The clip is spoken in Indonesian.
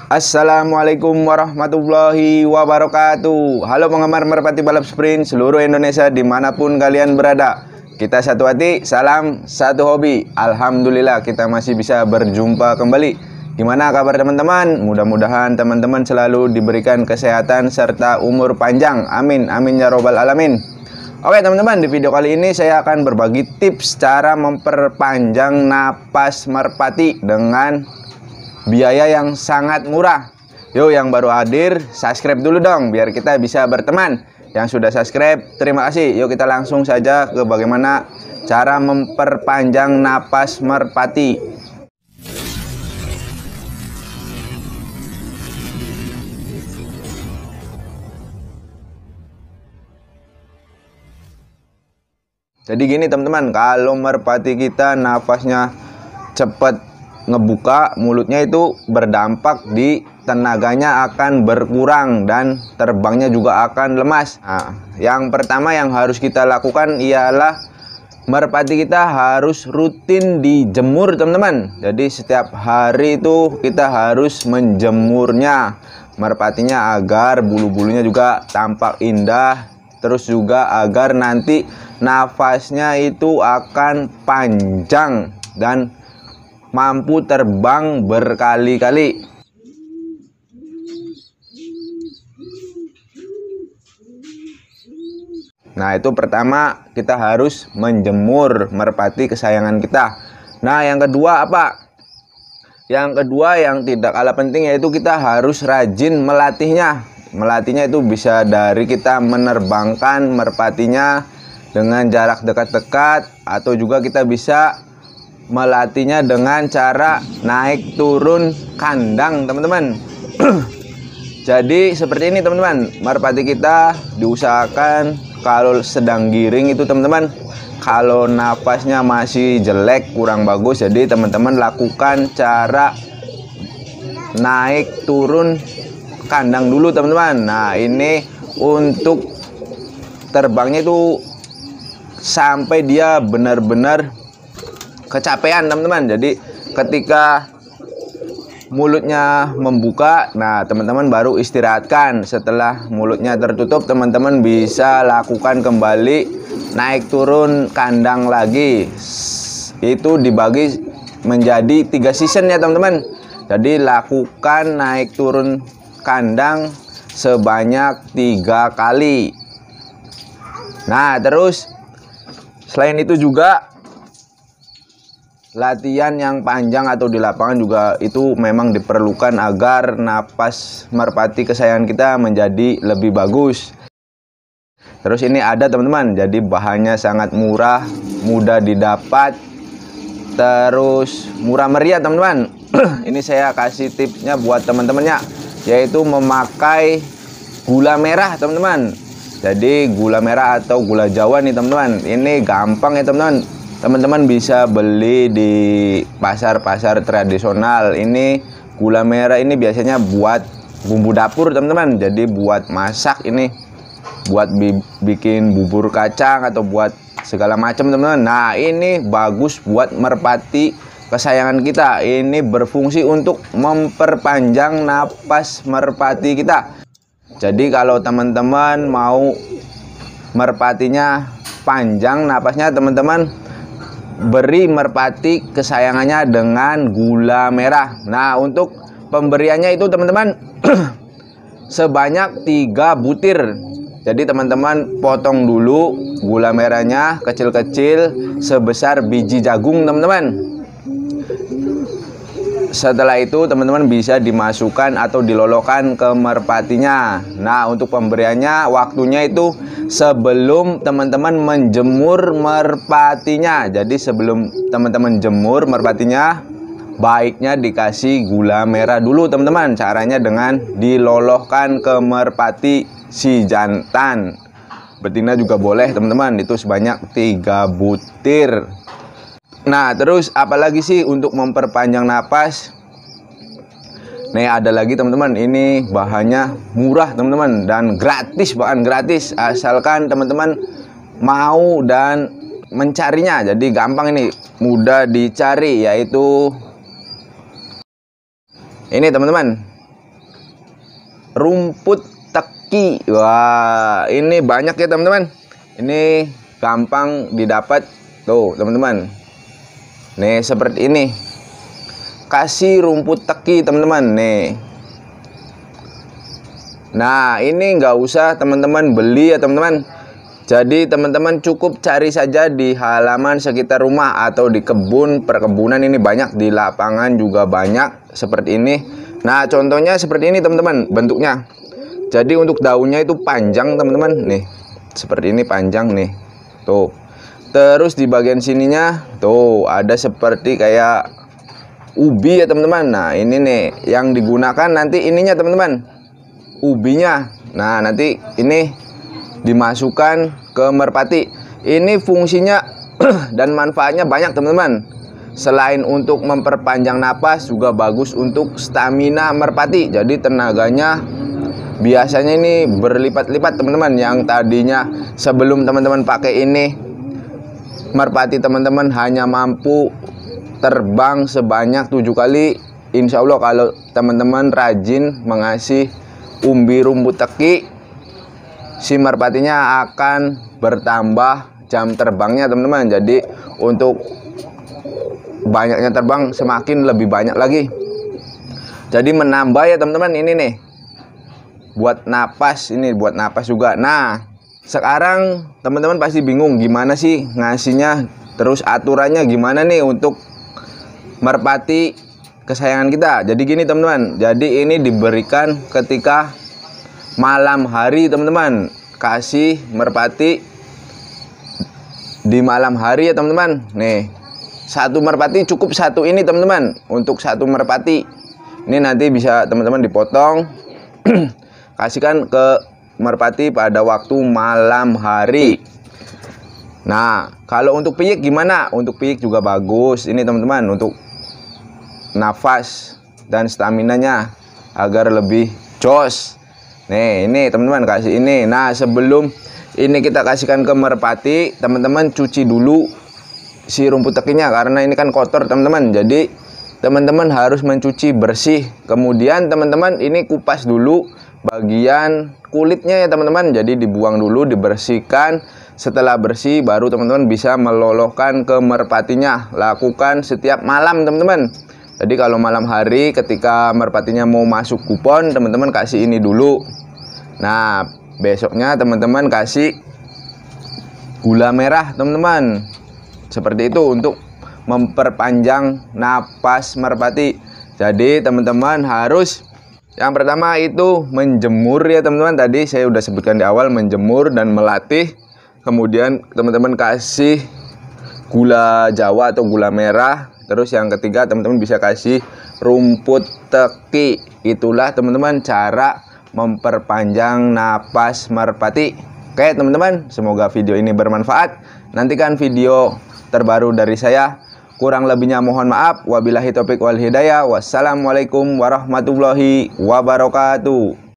Assalamualaikum warahmatullahi wabarakatuh. Halo penggemar merpati balap sprint seluruh Indonesia dimanapun kalian berada. Kita satu hati, salam satu hobi. Alhamdulillah kita masih bisa berjumpa kembali. Gimana kabar teman-teman? Mudah-mudahan teman-teman selalu diberikan kesehatan serta umur panjang. Amin, amin ya robbal alamin. Oke teman-teman, di video kali ini saya akan berbagi tips cara memperpanjang napas merpati dengan biaya yang sangat murah. Yuk yang baru hadir, subscribe dulu dong biar kita bisa berteman. Yang sudah subscribe, terima kasih. Yuk kita langsung saja ke bagaimana cara memperpanjang napas merpati. Jadi gini teman-teman, kalau merpati kita napasnya cepat ngebuka, mulutnya itu berdampak di tenaganya akan berkurang dan terbangnya juga akan lemas. Nah, yang pertama yang harus kita lakukan ialah merpati kita harus rutin dijemur teman-teman. Jadi setiap hari itu kita harus menjemurnya merpatinya agar bulu-bulunya juga tampak indah, terus juga agar nanti nafasnya itu akan panjang dan mampu terbang berkali-kali. Nah itu pertama, kita harus menjemur merpati kesayangan kita. Nah yang kedua apa? Yang kedua yang tidak kalah penting yaitu kita harus rajin melatihnya. Melatihnya itu bisa dari kita menerbangkan merpatinya dengan jarak dekat-dekat, atau juga kita bisa melatihnya dengan cara naik turun kandang teman-teman. Jadi seperti ini teman-teman, merpati kita diusahakan kalau sedang giring itu teman-teman, kalau napasnya masih jelek kurang bagus, jadi teman-teman lakukan cara naik turun kandang dulu teman-teman. Nah ini untuk terbangnya itu sampai dia benar-benar kecapean teman-teman. Jadi ketika mulutnya membuka, nah teman-teman baru istirahatkan. Setelah mulutnya tertutup, teman-teman bisa lakukan kembali naik turun kandang lagi. Itu dibagi menjadi 3 season ya teman-teman. Jadi lakukan naik turun kandang sebanyak 3 kali. Nah terus selain itu juga latihan yang panjang atau di lapangan juga itu memang diperlukan agar napas merpati kesayangan kita menjadi lebih bagus. Terus ini ada teman-teman, jadi bahannya sangat murah, mudah didapat, terus murah meriah teman-teman. Ini saya kasih tipsnya buat teman-temannya, yaitu memakai gula merah teman-teman. Jadi gula merah atau gula Jawa nih teman-teman, ini gampang ya teman-teman. Teman-teman bisa beli di pasar-pasar tradisional. Ini gula merah ini biasanya buat bumbu dapur teman-teman. Jadi buat masak ini, buat bikin bubur kacang atau buat segala macam teman-teman. Nah ini bagus buat merpati kesayangan kita. Ini berfungsi untuk memperpanjang napas merpati kita. Jadi kalau teman-teman mau merpatinya panjang napasnya, teman-teman beri merpati kesayangannya dengan gula merah. Nah untuk pemberiannya itu teman-teman sebanyak 3 butir. Jadi teman-teman potong dulu gula merahnya kecil-kecil sebesar biji jagung teman-teman. Setelah itu teman-teman bisa dimasukkan atau dilolokkan ke merpatinya. Nah untuk pemberiannya waktunya itu sebelum teman-teman menjemur merpatinya. Jadi sebelum teman-teman jemur merpatinya, baiknya dikasih gula merah dulu teman-teman. Caranya dengan dilolokkan ke merpati si jantan. Betina juga boleh teman-teman, itu sebanyak 3 butir. Nah terus apalagi sih untuk memperpanjang napas? Nih ada lagi teman-teman, ini bahannya murah teman-teman dan gratis, bahkan gratis, asalkan teman-teman mau dan mencarinya. Jadi gampang, ini mudah dicari, yaitu ini teman-teman. rumput teki. Wah, ini banyak ya teman-teman. Ini gampang didapat. Tuh teman-teman. Nih seperti ini. Kasih rumput teki teman-teman. Nih. Nah ini nggak usah teman-teman beli ya teman-teman. Jadi teman-teman cukup cari saja di halaman sekitar rumah atau di kebun, perkebunan ini banyak, di lapangan juga banyak seperti ini. Nah contohnya seperti ini teman-teman bentuknya. Jadi untuk daunnya itu panjang teman-teman, nih seperti ini panjang nih, tuh. Terus di bagian sininya tuh ada seperti kayak ubi ya teman-teman. Nah ini nih yang digunakan nanti ininya teman-teman, ubinya. Nah nanti ini dimasukkan ke merpati. Ini fungsinya dan manfaatnya banyak teman-teman. Selain untuk memperpanjang napas, juga bagus untuk stamina merpati. Jadi tenaganya biasanya ini berlipat-lipat teman-teman. Yang tadinya sebelum teman-teman pakai ini, merpati teman-teman hanya mampu terbang sebanyak 7 kali. Insya Allah kalau teman-teman rajin mengasih umbi rumput teki, si merpatinya akan bertambah jam terbangnya teman-teman. Jadi untuk banyaknya terbang semakin lebih banyak lagi. Jadi menambah ya teman-teman. Ini nih buat napas, ini buat napas juga. Nah sekarang teman-teman pasti bingung gimana sih ngasihnya, terus aturannya gimana nih untuk merpati kesayangan kita. Jadi gini teman-teman, jadi ini diberikan ketika malam hari teman-teman. Kasih merpati di malam hari ya teman-teman. Nih satu merpati cukup satu ini teman-teman. Untuk satu merpati ini nanti bisa teman-teman dipotong kasihkan ke merpati pada waktu malam hari. Nah kalau untuk piyik gimana? Untuk piyik juga bagus ini teman-teman, untuk nafas dan staminanya agar lebih jos. Nih ini teman-teman kasih ini. Nah sebelum ini kita kasihkan ke merpati, teman-teman cuci dulu si rumput tekinya karena ini kan kotor teman-teman. Jadi teman-teman harus mencuci bersih. Kemudian teman-teman ini kupas dulu bagian kulitnya ya teman-teman. Jadi dibuang dulu, dibersihkan. Setelah bersih baru teman-teman bisa meloloskan ke merpatinya. Lakukan setiap malam teman-teman. Jadi kalau malam hari ketika merpatinya mau masuk kupon, teman-teman kasih ini dulu. Nah besoknya teman-teman kasih gula merah teman-teman. Seperti itu untuk memperpanjang napas merpati. Jadi teman-teman harus yang pertama itu menjemur ya teman-teman. Tadi saya udah sebutkan di awal, menjemur dan melatih. Kemudian teman-teman kasih gula jawa atau gula merah. Terus yang ketiga teman-teman bisa kasih rumput teki. Itulah teman-teman cara memperpanjang napas merpati. Oke teman-teman, semoga video ini bermanfaat. Nantikan video terbaru dari saya. Kurang lebihnya mohon maaf. Wabillahi taufiq wal hidayah. Wassalamualaikum warahmatullahi wabarakatuh.